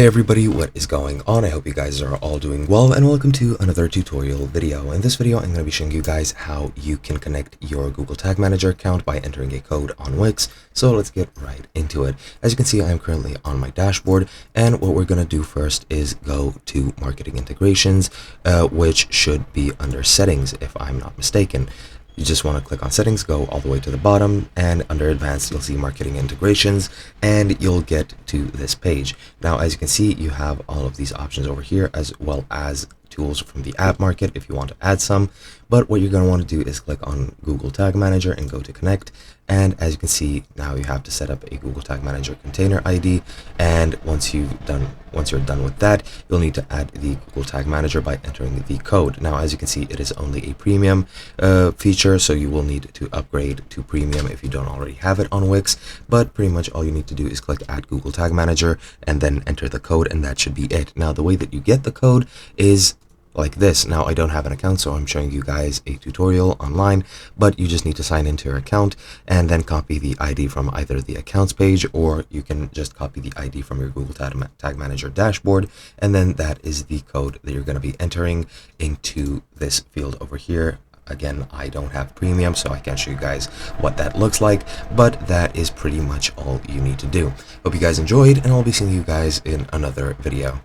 Hey everybody, what is going on? I hope you guys are all doing well, and welcome to another tutorial video. In this video, I'm going to be showing you guys how you can connect your Google Tag Manager account by entering a code on Wix. So let's get right into it. As you can see, I'm currently on my dashboard, and what we're going to do first is go to Marketing Integrations, which should be under Settings, if I'm not mistaken. You just want to click on Settings, go all the way to the bottom, and under Advanced you'll see Marketing Integrations, and you'll get to this page. Now, as you can see, you have all of these options over here, as well as tools from the App Market if you want to add some. But what you're going to want to do is click on Google Tag Manager and go to Connect. And as you can see, now you have to set up a Google Tag Manager container ID. And once you're done with that, you'll need to add the Google Tag Manager by entering the code. Now, as you can see, it is only a premium feature, so you will need to upgrade to premium if you don't already have it on Wix. But pretty much all you need to do is click Add Google Tag Manager and then enter the code, and that should be it. Now, the way that you get the code is like this. Now, I don't have an account, so I'm showing you guys a tutorial online, but you just need to sign into your account and then copy the ID from either the accounts page, or you can just copy the ID from your Google Tag Manager dashboard, and then that is the code that you're going to be entering into this field over here. Again, I don't have premium, so I can't show you guys what that looks like, but that is pretty much all you need to do. Hope you guys enjoyed, and I'll be seeing you guys in another video.